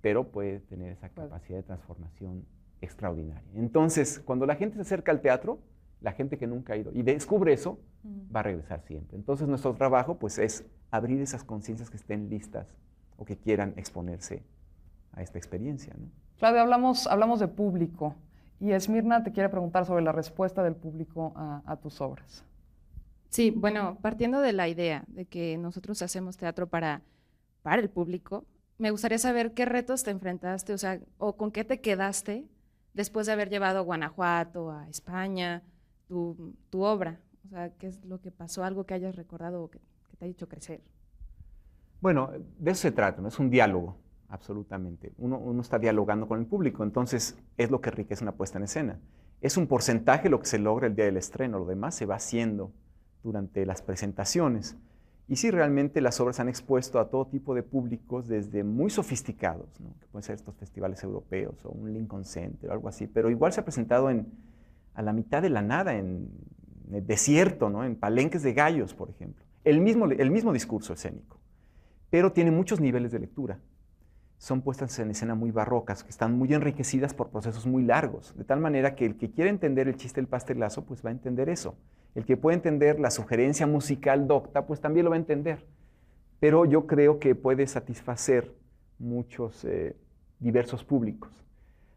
pero puede tener esa capacidad de transformación extraordinaria. Entonces, cuando la gente se acerca al teatro, la gente que nunca ha ido y descubre eso, va a regresar siempre. Entonces, nuestro trabajo pues, es abrir esas conciencias que estén listas o que quieran exponerse a esta experiencia, ¿no? Claudia, hablamos de público, y Esmirna te quiere preguntar sobre la respuesta del público a tus obras. Sí, bueno, partiendo de la idea de que nosotros hacemos teatro para el público, me gustaría saber qué retos te enfrentaste, o sea, o con qué te quedaste después de haber llevado a Guanajuato, a España, tu obra. O sea, ¿qué es lo que pasó? Algo que hayas recordado o que te ha hecho crecer. Bueno, de eso se trata, ¿no? Es un diálogo, absolutamente. Uno está dialogando con el público, entonces es lo que enriquece una puesta en escena. Es un porcentaje lo que se logra el día del estreno, lo demás se va haciendo durante las presentaciones. Y sí, realmente las obras han expuesto a todo tipo de públicos, desde muy sofisticados, ¿no? Que pueden ser estos festivales europeos o un Lincoln Center o algo así, pero igual se ha presentado a la mitad de la nada, en el desierto, ¿no? En palenques de gallos, por ejemplo. El mismo discurso escénico, pero tiene muchos niveles de lectura. Son puestas en escena muy barrocas, que están muy enriquecidas por procesos muy largos, de tal manera que el que quiere entender el chiste del pastelazo, pues va a entender eso. El que puede entender la sugerencia musical docta, pues también lo va a entender. Pero yo creo que puede satisfacer muchos diversos públicos.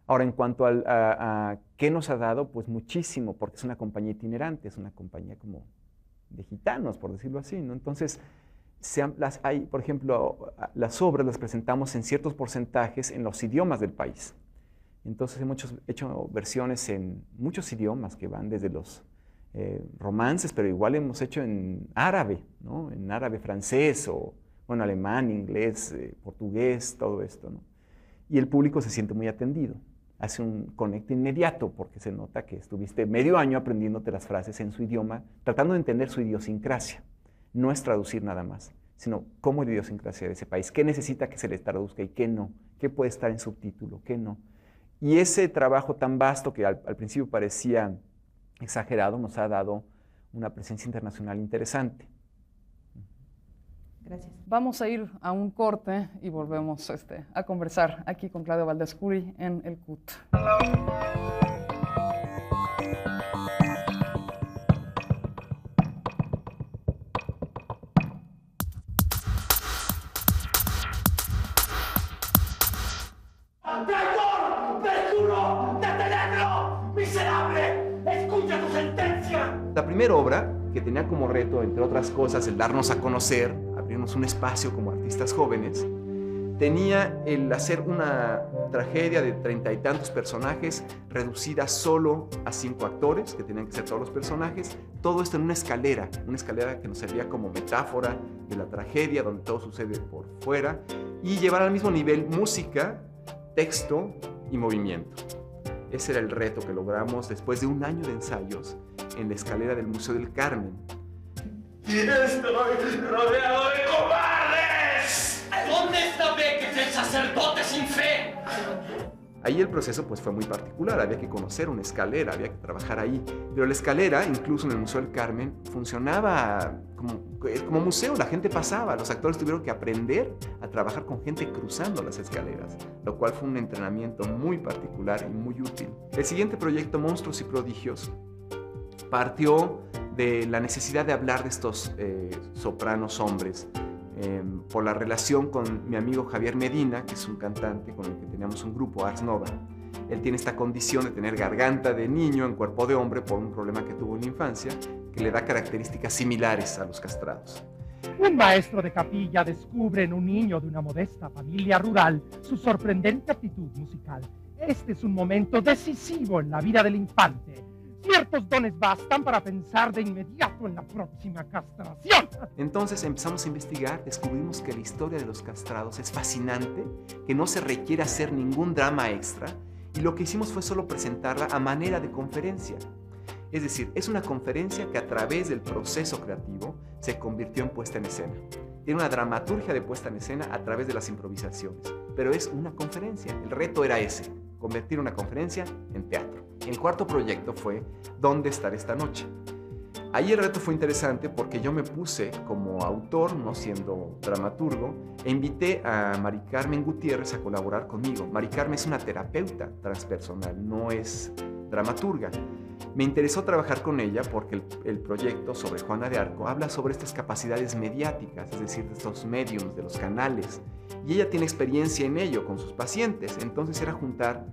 Ahora, en cuanto a qué nos ha dado, pues muchísimo, porque es una compañía itinerante, es una compañía como de gitanos, por decirlo así, ¿no? Entonces, por ejemplo, las obras las presentamos en ciertos porcentajes en los idiomas del país. Entonces, hemos hecho versiones en muchos idiomas que van desde los romances, pero igual hemos hecho en árabe, ¿no? En árabe francés o, bueno, alemán, inglés, portugués, todo esto, ¿no? Y el público se siente muy atendido. Hace un conecte inmediato porque se nota que estuviste medio año aprendiéndote las frases en su idioma, tratando de entender su idiosincrasia. No es traducir nada más, sino cómo es la idiosincrasia de ese país, qué necesita que se le traduzca y qué no, qué puede estar en subtítulo, qué no. Y ese trabajo tan vasto que al principio parecía exagerado nos ha dado una presencia internacional interesante. Gracias. Vamos a ir a un corte y volvemos a conversar aquí con Claudio Valdescuri en el CUT. ¡Traidor! ¡Perjuro! ¡Detenedlo! ¡Miserable! ¡Escucha tu sentencia! La primera obra, que tenía como reto, entre otras cosas, el darnos a conocer, abrirnos un espacio como artistas jóvenes, tenía el hacer una tragedia de 30 y tantos personajes reducida solo a 5 actores, que tenían que ser todos los personajes, todo esto en una escalera que nos servía como metáfora de la tragedia, donde todo sucede por fuera, y llevar al mismo nivel música, texto y movimiento. Ese era el reto que logramos después de un año de ensayos en la escalera del Museo del Carmen. ¡Y estoy rodeado de cobardes! ¿Dónde está Beckett, el sacerdote sin fe? Ahí el proceso pues fue muy particular, había que conocer una escalera, había que trabajar ahí. Pero la escalera, incluso en el Museo del Carmen, funcionaba como museo, la gente pasaba, los actores tuvieron que aprender a trabajar con gente cruzando las escaleras, lo cual fue un entrenamiento muy particular y muy útil. El siguiente proyecto, Monstruos y Prodigios, partió de la necesidad de hablar de estos sopranos hombres, por la relación con mi amigo Javier Medina, que es un cantante con el que teníamos un grupo, Ars Nova. Él tiene esta condición de tener garganta de niño en cuerpo de hombre por un problema que tuvo en la infancia, que le da características similares a los castrados. Un maestro de capilla descubre en un niño de una modesta familia rural su sorprendente aptitud musical. Este es un momento decisivo en la vida del infante. Ciertos dones bastan para pensar de inmediato en la próxima castración. Entonces empezamos a investigar, descubrimos que la historia de los castrados es fascinante, que no se requiere hacer ningún drama extra, y lo que hicimos fue solo presentarla a manera de conferencia. Es decir, es una conferencia que a través del proceso creativo se convirtió en puesta en escena. Tiene una dramaturgia de puesta en escena a través de las improvisaciones, pero es una conferencia. El reto era ese, convertir una conferencia en teatro. El cuarto proyecto fue ¿Dónde estaré esta noche? Ahí el reto fue interesante porque yo me puse como autor, no siendo dramaturgo, e invité a Mari Carmen Gutiérrez a colaborar conmigo. Mari Carmen es una terapeuta transpersonal, no es dramaturga. Me interesó trabajar con ella porque el proyecto sobre Juana de Arco habla sobre estas capacidades mediáticas, es decir, de estos mediums, de los canales, y ella tiene experiencia en ello con sus pacientes. Entonces era juntar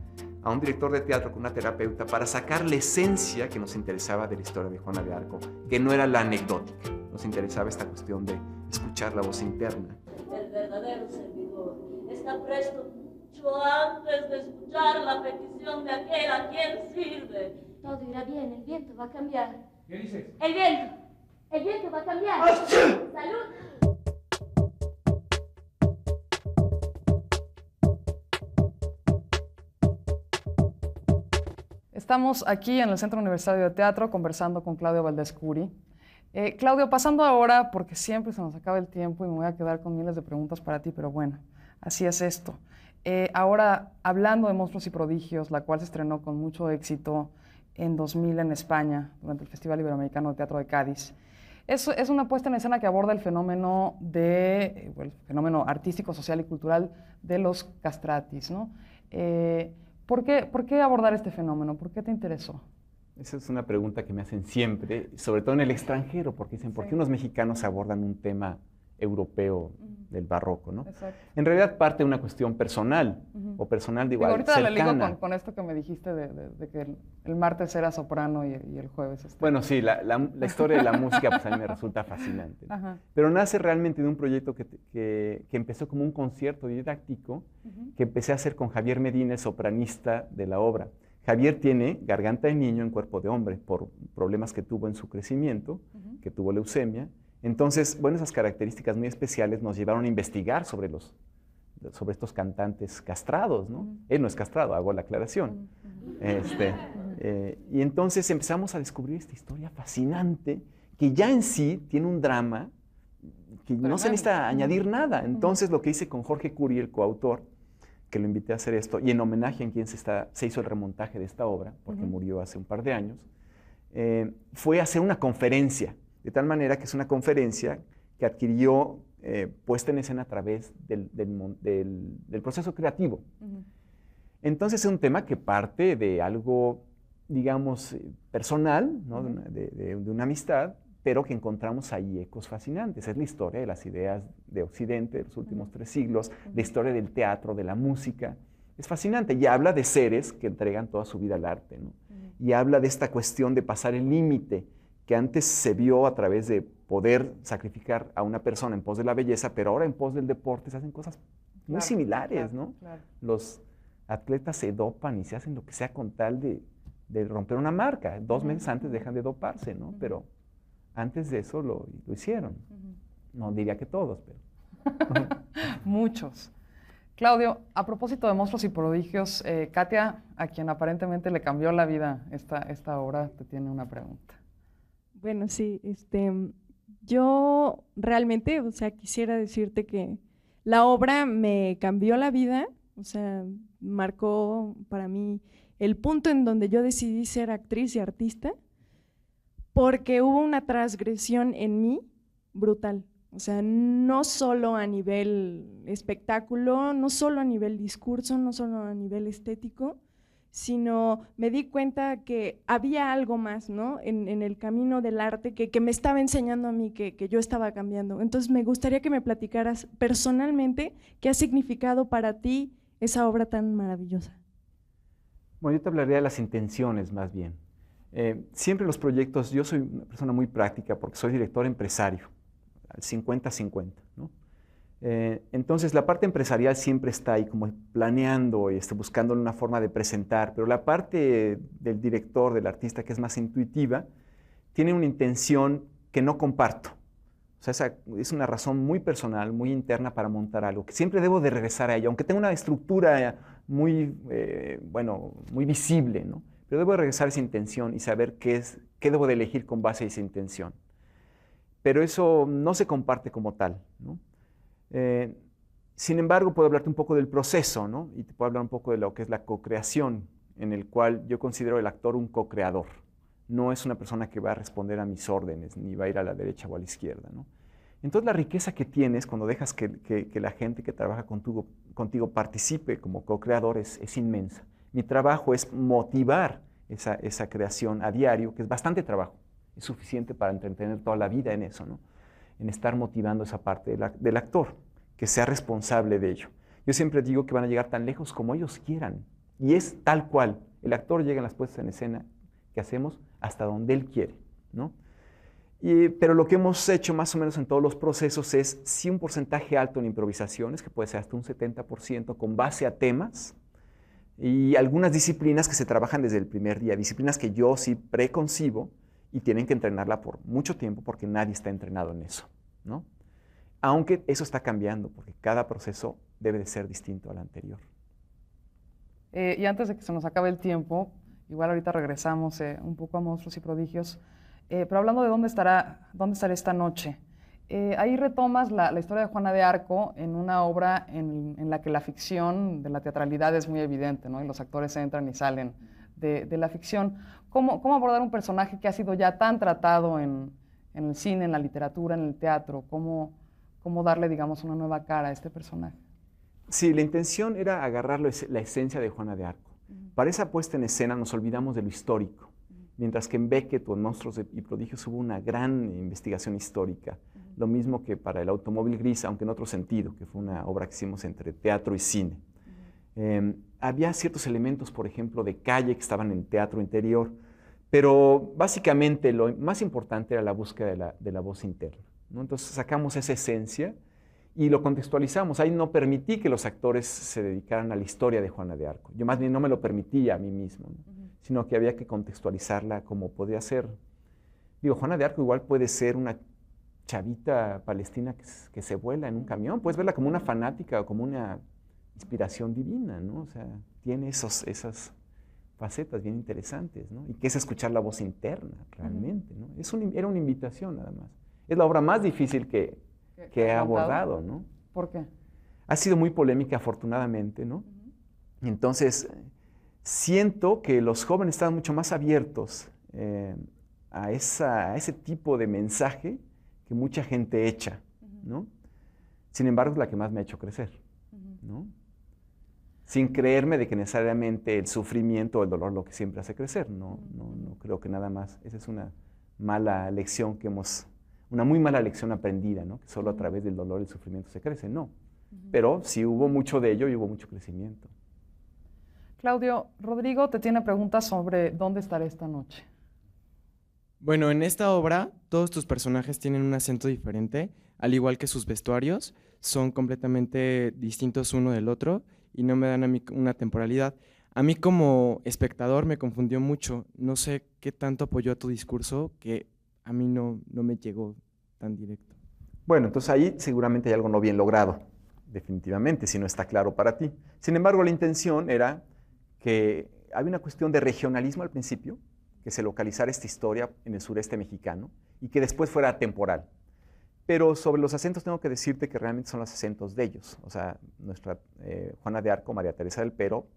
a un director de teatro con una terapeuta para sacar la esencia que nos interesaba de la historia de Juana de Arco, que no era la anecdótica. Nos interesaba esta cuestión de escuchar la voz interna. El verdadero servidor está presto mucho antes de escuchar la petición de aquel a quien sirve. Todo irá bien, el viento va a cambiar. ¿Qué dices? El viento va a cambiar. ¡Salud! Estamos aquí en el Centro Universitario de Teatro conversando con Claudio Valdés Curi. Claudio, pasando ahora, porque siempre se nos acaba el tiempo y me voy a quedar con miles de preguntas para ti, pero bueno, así es esto. Ahora, hablando de Monstruos y Prodigios, la cual se estrenó con mucho éxito en 2000 en España, durante el Festival Iberoamericano de Teatro de Cádiz. Es una puesta en escena que aborda el fenómeno el fenómeno artístico, social y cultural de los castratis, ¿no? ¿Por qué abordar este fenómeno? ¿Por qué te interesó? Esa es una pregunta que me hacen siempre, sobre todo en el extranjero, porque dicen, ¿por qué unos mexicanos abordan un tema europeo del barroco, ¿no? Exacto. En realidad parte de una cuestión personal, o personal de igual, ahorita cercana. le ligo con esto que me dijiste de que el martes era soprano y el jueves... Bueno, sí, la historia de la música pues a mí me resulta fascinante, ¿no? Ajá. Pero nace realmente de un proyecto que empezó como un concierto didáctico que empecé a hacer con Javier Medina, el sopranista de la obra. Javier tiene garganta de niño en cuerpo de hombre por problemas que tuvo en su crecimiento, que tuvo leucemia. Entonces, bueno, esas características muy especiales nos llevaron a investigar sobre estos cantantes castrados, ¿no? Él no es castrado, hago la aclaración. Y entonces empezamos a descubrir esta historia fascinante que ya en sí tiene un drama que no se necesita añadir nada. Entonces, lo que hice con Jorge Curi, el coautor, que lo invité a hacer esto, y en homenaje a quien se hizo el remontaje de esta obra, porque murió hace un par de años, fue hacer una conferencia. De tal manera que es una conferencia que adquirió puesta en escena a través del proceso creativo. Entonces es un tema que parte de algo, digamos, personal, ¿no? de una amistad, pero que encontramos ahí ecos fascinantes. Es la historia de las ideas de Occidente de los últimos 3 siglos, la historia del teatro, de la música. Es fascinante y habla de seres que entregan toda su vida al arte, ¿no? Y habla de esta cuestión de pasar el límite, que antes se vio a través de poder sacrificar a una persona en pos de la belleza, pero ahora en pos del deporte se hacen cosas muy similares, ¿no? Claro. Los atletas se dopan y se hacen lo que sea con tal de romper una marca. 2 meses antes dejan de doparse, ¿no? Pero antes de eso lo hicieron. No diría que todos, pero... Muchos. Claudio, a propósito de Monstruos y Prodigios, Katia, a quien aparentemente le cambió la vida esta obra, te tiene una pregunta. Bueno, sí, yo realmente, o sea, quisiera decirte que la obra me cambió la vida, o sea, marcó para mí el punto en donde yo decidí ser actriz y artista, porque hubo una transgresión en mí brutal, o sea, no solo a nivel espectáculo, no solo a nivel discurso, no solo a nivel estético, sino me di cuenta que había algo más, ¿no? En el camino del arte que me estaba enseñando a mí, que yo estaba cambiando. Entonces me gustaría que me platicaras personalmente qué ha significado para ti esa obra tan maravillosa. Bueno, yo te hablaría de las intenciones más bien. Siempre los proyectos, yo soy una persona muy práctica porque soy director empresario, al 50-50, ¿no? Entonces la parte empresarial siempre está ahí como planeando y buscando una forma de presentar, pero la parte del director, del artista que es más intuitiva, tiene una intención que no comparto. O sea, esa es una razón muy personal, muy interna para montar algo, que siempre debo de regresar a ella, aunque tenga una estructura muy, muy visible, ¿no? Pero debo de regresar a esa intención y saber qué debo de elegir con base a esa intención. Pero eso no se comparte como tal, ¿no? Sin embargo, puedo hablarte un poco del proceso, ¿no? Y te puedo hablar un poco de lo que es la co-creación, en el cual yo considero el actor un co-creador. No es una persona que va a responder a mis órdenes, ni va a ir a la derecha o a la izquierda, ¿no? Entonces, la riqueza que tienes cuando dejas que la gente que trabaja contigo participe como co-creador es inmensa. Mi trabajo es motivar esa creación a diario, que es bastante trabajo. Es suficiente para entretener toda la vida en eso, ¿no? En estar motivando esa parte del actor, que sea responsable de ello. Yo siempre digo que van a llegar tan lejos como ellos quieran, y es tal cual. El actor llega en las puestas en escena que hacemos hasta donde él quiere, ¿no? Pero lo que hemos hecho más o menos en todos los procesos es sí un porcentaje alto en improvisaciones, que puede ser hasta un 70% con base a temas, y algunas disciplinas que se trabajan desde el primer día, disciplinas que yo sí preconcibo, y tienen que entrenarla por mucho tiempo porque nadie está entrenado en eso, ¿no? Aunque eso está cambiando porque cada proceso debe de ser distinto al anterior. Y antes de que se nos acabe el tiempo, Igual ahorita regresamos un poco a Monstruos y Prodigios. Pero hablando de dónde estaré esta noche, ahí retomas la historia de Juana de Arco en una obra en la que la ficción de la teatralidad es muy evidente, ¿no? Y los actores entran y salen de la ficción. ¿Cómo abordar un personaje que ha sido ya tan tratado en el cine, en la literatura, en el teatro? ¿Cómo darle, digamos, una nueva cara a este personaje? Sí, la intención era agarrar la esencia de Juana de Arco. Para esa puesta en escena nos olvidamos de lo histórico, mientras que en Beckett o en Monstruos y Prodigios hubo una gran investigación histórica. Lo mismo que para El automóvil gris, aunque en otro sentido, que fue una obra que hicimos entre teatro y cine. Había ciertos elementos, por ejemplo, de calle que estaban en teatro interior, pero básicamente lo más importante era la búsqueda de la voz interna, ¿no? Entonces sacamos esa esencia y lo contextualizamos. Ahí no permití que los actores se dedicaran a la historia de Juana de Arco. Yo más bien no me lo permitía a mí mismo, ¿no? Sino que había que contextualizarla como podía ser. Digo, Juana de Arco igual puede ser una chavita palestina que se vuela en un camión. Puedes verla como una fanática o como una inspiración divina, ¿no? O sea, tiene esas facetas bien interesantes, ¿no? Y que es escuchar la voz interna, realmente, ¿no? Era una invitación nada más. Es la obra más difícil que he abordado, ¿no? ¿Por qué? Ha sido muy polémica, afortunadamente, ¿no? Entonces, siento que los jóvenes están mucho más abiertos a ese tipo de mensaje que mucha gente echa, ¿no? Sin embargo, es la que más me ha hecho crecer, ¿no? Sin creerme de que necesariamente el sufrimiento o el dolor lo que siempre hace crecer. No creo que nada más. Esa es una mala lección una muy mala lección aprendida, ¿no? Que solo a través del dolor y el sufrimiento se crece. No. Pero sí hubo mucho de ello y hubo mucho crecimiento. Claudio, Rodrigo te tiene preguntas sobre dónde estaré esta noche. Bueno, en esta obra todos tus personajes tienen un acento diferente, al igual que sus vestuarios, son completamente distintos uno del otro y no me dan a mí una temporalidad. A mí como espectador me confundió mucho, no sé qué tanto apoyó tu discurso que a mí no me llegó tan directo. Bueno, entonces ahí seguramente hay algo no bien logrado, definitivamente, si no está claro para ti. Sin embargo, la intención era que había una cuestión de regionalismo al principio, que se localizara esta historia en el sureste mexicano y que después fuera temporal. Pero sobre los acentos tengo que decirte que realmente son los acentos de ellos. O sea, nuestra Juana de Arco, María Teresa del Pero,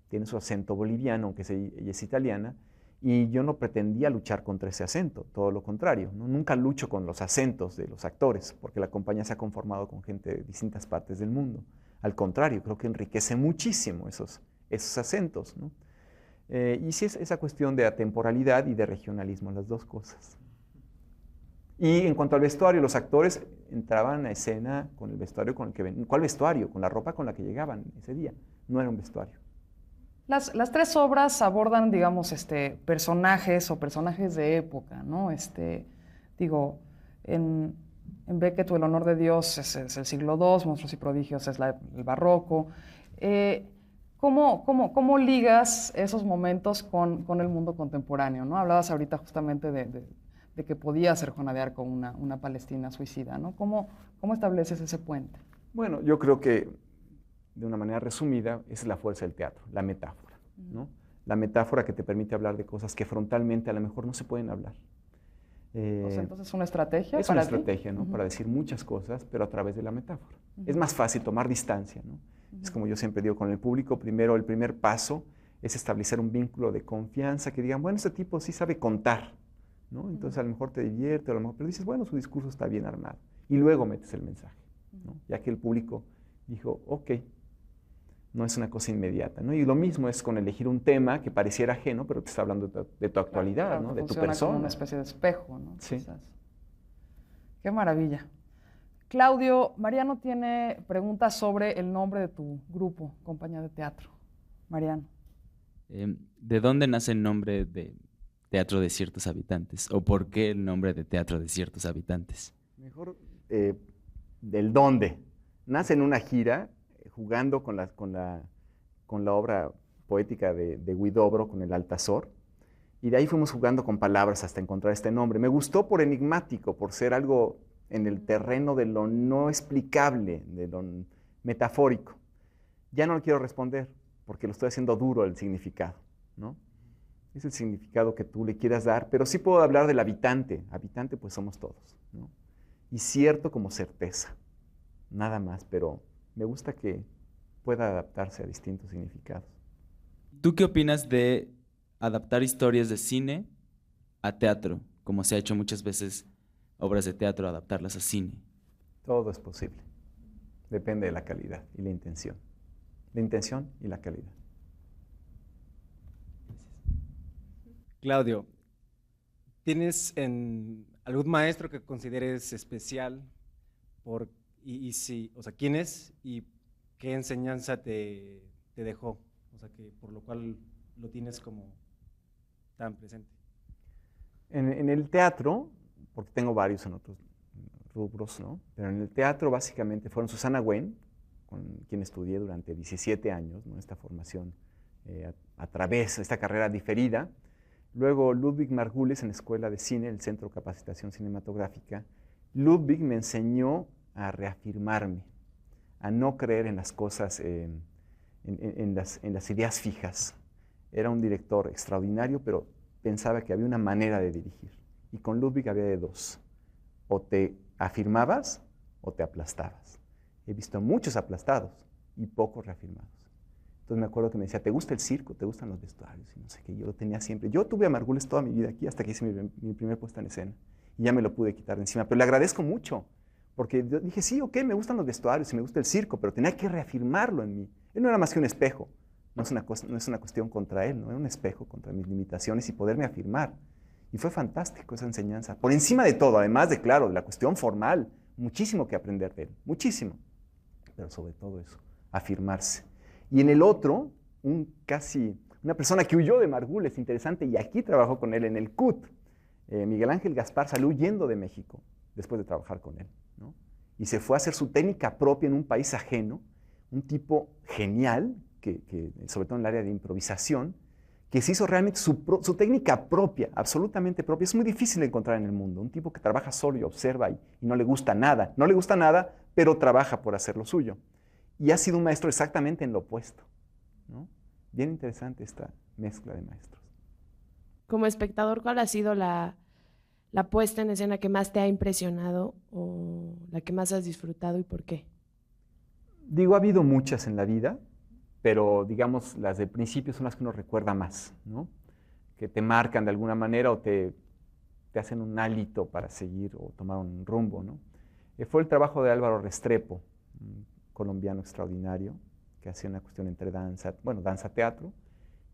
tiene su acento boliviano, aunque ella es italiana, y yo no pretendía luchar contra ese acento, todo lo contrario, ¿no? Nunca lucho con los acentos de los actores, porque la compañía se ha conformado con gente de distintas partes del mundo. Al contrario, creo que enriquece muchísimo esos acentos, ¿no? Y sí es esa cuestión de atemporalidad y de regionalismo, las dos cosas. Y en cuanto al vestuario, los actores entraban a escena con el vestuario con el que venían. ¿Cuál vestuario? Con la ropa con la que llegaban ese día. No era un vestuario. Las tres obras abordan, digamos, personajes o personajes de época, ¿no? En Beckett, El honor de Dios es el siglo II, Monstruos y Prodigios es el barroco. ¿Cómo ligas esos momentos con el mundo contemporáneo, ¿no? Hablabas ahorita justamente de que podía ser Juana de Arco una palestina suicida, ¿no? ¿Cómo estableces ese puente? Bueno, yo creo que, de una manera resumida, esa es la fuerza del teatro, la metáfora, ¿no? La metáfora que te permite hablar de cosas que frontalmente a lo mejor no se pueden hablar. Entonces, ¿es una estrategia? Es una estrategia, ¿no? Para decir muchas cosas, pero a través de la metáfora. Es más fácil tomar distancia, ¿no? Es como yo siempre digo con el público, el primer paso es establecer un vínculo de confianza, que digan, bueno, este tipo sí sabe contar, ¿no? Entonces a lo mejor te divierte, pero dices, bueno, su discurso está bien armado. Y luego metes el mensaje, ¿no? Ya que el público dijo, ok, no es una cosa inmediata, ¿no? Y lo mismo es con elegir un tema que pareciera ajeno, pero te está hablando de tu actualidad, claro, ¿no? De tu persona. persona. Como una especie de espejo, ¿no? Sí. Quizás. Qué maravilla. Claudio, Mariano tiene preguntas sobre el nombre de tu grupo, compañía de teatro. Mariano. ¿De dónde nace el nombre de Teatro de Ciertos Habitantes? ¿O por qué el nombre de Teatro de Ciertos Habitantes? Mejor del dónde. Nace en una gira jugando con la obra poética de Huidobro, con el Altazor, y de ahí fuimos jugando con palabras hasta encontrar este nombre. Me gustó por enigmático, por ser algo en el terreno de lo no explicable, de lo metafórico. Ya no lo quiero responder, porque lo estoy haciendo duro el significado, ¿no? Es el significado que tú le quieras dar, pero sí puedo hablar del habitante. Habitante pues somos todos, ¿no? Y cierto como certeza, nada más, pero me gusta que pueda adaptarse a distintos significados. ¿Tú qué opinas de adaptar historias de cine a teatro, como se ha hecho muchas veces obras de teatro, adaptarlas a cine? Todo es posible. Depende de la calidad y la intención. La intención y la calidad. Claudio, ¿tienes algún maestro que consideres especial? Y sí, o sea, ¿quién es y qué enseñanza te dejó? O sea, que por lo cual lo tienes como tan presente. En el teatro, porque tengo varios en otros rubros, ¿no? Pero en el teatro básicamente fueron Susana Wen, con quien estudié durante 17 años, ¿no? Esta formación a través de esta carrera diferida. Luego Ludwig Margules en la Escuela de Cine, el Centro de Capacitación Cinematográfica. Ludwig me enseñó a reafirmarme, a no creer en las cosas, en las ideas fijas. Era un director extraordinario, pero pensaba que había una manera de dirigir. Y con Ludwig había de dos. O te afirmabas o te aplastabas. He visto muchos aplastados y pocos reafirmados. Entonces me acuerdo que me decía, ¿te gusta el circo? ¿Te gustan los vestuarios? Y no sé qué, yo lo tenía siempre. Yo tuve a Margules toda mi vida aquí hasta que hice mi primer puesta en escena. Y ya me lo pude quitar de encima. Pero le agradezco mucho, porque yo dije, sí, ok, me gustan los vestuarios y me gusta el circo, pero tenía que reafirmarlo en mí. Él no era más que un espejo. No es una cuestión contra él, ¿no? Era un espejo contra mis limitaciones y poderme afirmar. Y fue fantástico esa enseñanza. Por encima de todo, además de, claro, de la cuestión formal, muchísimo que aprender de él, muchísimo. Pero sobre todo eso, afirmarse. Y en el otro, una persona que huyó de Margules, interesante, y aquí trabajó con él en el CUT. Miguel Ángel Gaspar salió huyendo de México después de trabajar con él, ¿no? Y se fue a hacer su técnica propia en un país ajeno, un tipo genial, que sobre todo en el área de improvisación, que se hizo realmente su técnica propia, absolutamente propia. Es muy difícil de encontrar en el mundo, un tipo que trabaja solo y observa y no le gusta nada. No le gusta nada, pero trabaja por hacer lo suyo. Y ha sido un maestro exactamente en lo opuesto, ¿no? Bien interesante esta mezcla de maestros. Como espectador, ¿cuál ha sido la puesta en escena que más te ha impresionado o la que más has disfrutado y por qué? Digo, ha habido muchas en la vida, pero digamos las del principio son las que uno recuerda más, ¿no? Que te marcan de alguna manera o te hacen un hálito para seguir o tomar un rumbo, ¿no? Fue el trabajo de Álvaro Restrepo, un colombiano extraordinario, que hacía una cuestión entre danza-teatro,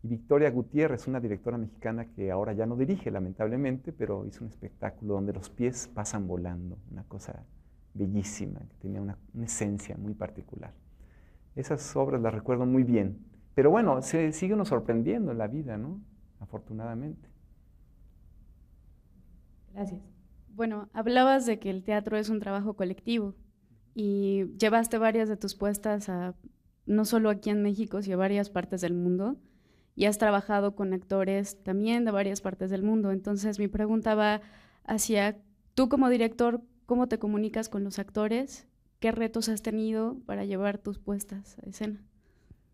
y Victoria Gutiérrez, una directora mexicana que ahora ya no dirige, lamentablemente, pero hizo un espectáculo donde los pies pasan volando, una cosa bellísima, que tenía una esencia muy particular. Esas obras las recuerdo muy bien, pero bueno, se sigue uno sorprendiendo en la vida, ¿no? Afortunadamente. Gracias. Bueno, hablabas de que el teatro es un trabajo colectivo y llevaste varias de tus puestas no solo aquí en México, sino a varias partes del mundo, y has trabajado con actores también de varias partes del mundo. Entonces mi pregunta va hacia, tú como director, ¿cómo te comunicas con los actores? ¿Qué retos has tenido para llevar tus puestas a escena?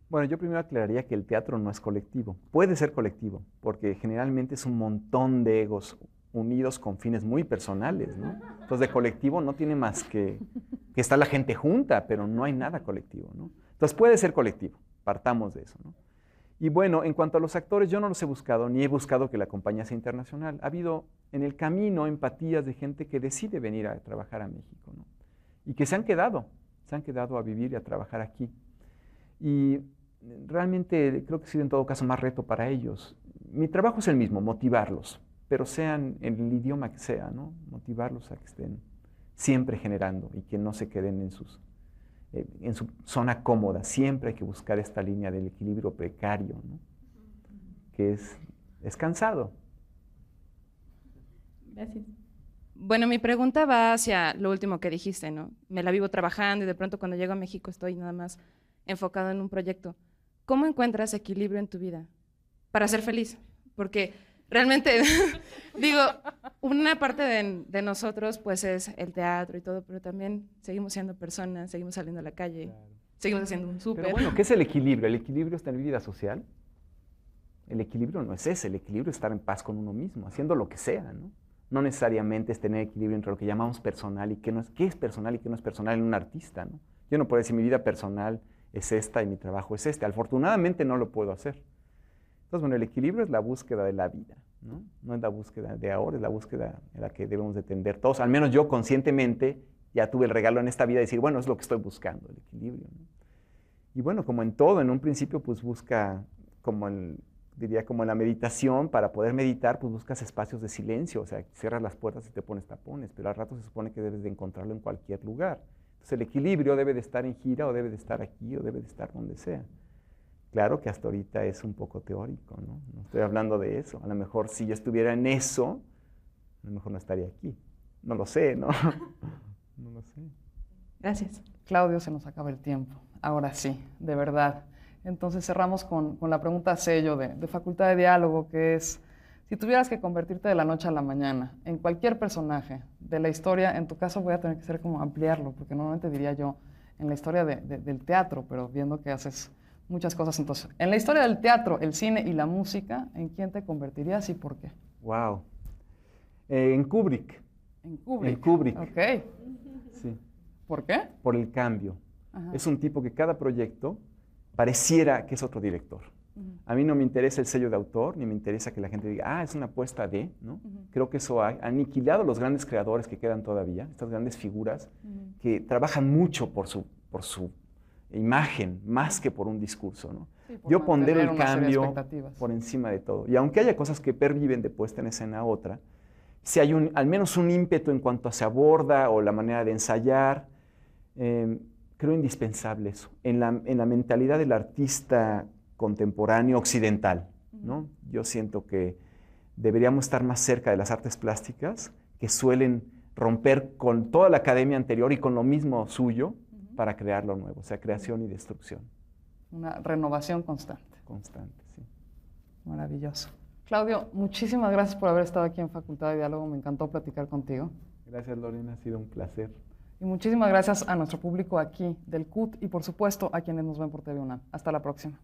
Bueno, yo primero aclararía que el teatro no es colectivo. Puede ser colectivo, porque generalmente es un montón de egos unidos con fines muy personales, ¿no? Entonces, de colectivo no tiene más que está la gente junta, pero no hay nada colectivo, ¿no? Entonces, puede ser colectivo, partamos de eso, ¿no? Y bueno, en cuanto a los actores, yo no los he buscado, ni he buscado que la compañía sea internacional. Ha habido en el camino empatías de gente que decide venir a trabajar a México, ¿no? Y que se han quedado a vivir y a trabajar aquí. Y realmente creo que ha sido en todo caso más reto para ellos. Mi trabajo es el mismo, motivarlos, pero sean en el idioma que sea, ¿no? Motivarlos a que estén siempre generando y que no se queden en su zona cómoda. Siempre hay que buscar esta línea del equilibrio precario, ¿no? Que es cansado. Gracias. Bueno, mi pregunta va hacia lo último que dijiste, ¿no? Me la vivo trabajando y de pronto cuando llego a México estoy nada más enfocado en un proyecto. ¿Cómo encuentras equilibrio en tu vida para ser feliz? Porque realmente, digo, una parte de nosotros pues es el teatro y todo, pero también seguimos siendo personas, seguimos saliendo a la calle, seguimos haciendo un súper. Pero bueno, ¿qué es el equilibrio? ¿El equilibrio está en mi vida social? El equilibrio no es ese, el equilibrio es estar en paz con uno mismo, haciendo lo que sea, ¿no? No necesariamente es tener equilibrio entre lo que llamamos personal y qué no es, qué es personal y qué no es personal en un artista, ¿no? Yo no puedo decir mi vida personal es esta y mi trabajo es este. Afortunadamente no lo puedo hacer. Entonces, bueno, el equilibrio es la búsqueda de la vida, ¿no? No es la búsqueda de ahora, es la búsqueda en la que debemos de tender todos. Al menos yo conscientemente ya tuve el regalo en esta vida de decir, bueno, es lo que estoy buscando, el equilibrio, ¿no? Y bueno, como en todo, en un principio, pues busca, diría como en la meditación, para poder meditar, pues buscas espacios de silencio, o sea, cierras las puertas y te pones tapones, pero al rato se supone que debes de encontrarlo en cualquier lugar. Entonces el equilibrio debe de estar en gira, o debe de estar aquí, o debe de estar donde sea. Claro que hasta ahorita es un poco teórico, ¿no? No estoy hablando de eso. A lo mejor si yo estuviera en eso, a lo mejor no estaría aquí. No lo sé, ¿no? No lo sé. Gracias. Claudio, se nos acaba el tiempo. Ahora sí, de verdad. Entonces cerramos con la pregunta sello de Facultad de Diálogo, que es, si tuvieras que convertirte de la noche a la mañana en cualquier personaje de la historia, en tu caso voy a tener que ser como ampliarlo, porque normalmente diría yo en la historia del teatro, pero viendo que haces muchas cosas. Entonces, en la historia del teatro, el cine y la música, ¿en quién te convertirías y por qué? Wow. En Kubrick. En Kubrick. En Kubrick. Ok. Sí. ¿Por qué? Por el cambio. Ajá. Es un tipo que cada proyecto pareciera que es otro director. A mí no me interesa el sello de autor, ni me interesa que la gente diga, ah, es una apuesta de, ¿no? Creo que eso ha aniquilado a los grandes creadores que quedan todavía, estas grandes figuras que trabajan mucho por su imagen, más que por un discurso, ¿no? Sí, por yo pondero el mantener una serie de cambio expectativas. por encima de todo. Y aunque haya cosas que perviven de puesta en escena a otra, si hay al menos un ímpetu en cuanto a se aborda o la manera de ensayar, creo indispensable eso, en la mentalidad del artista contemporáneo occidental, ¿no? Yo siento que deberíamos estar más cerca de las artes plásticas, que suelen romper con toda la academia anterior y con lo mismo suyo para crear lo nuevo, o sea, creación y destrucción. Una renovación constante. Constante, sí. Maravilloso. Claudio, muchísimas gracias por haber estado aquí en Facultad de Diálogo, me encantó platicar contigo. Gracias, Lorena, ha sido un placer. Y muchísimas gracias a nuestro público aquí del CUT y por supuesto a quienes nos ven por TV UNAM. Hasta la próxima.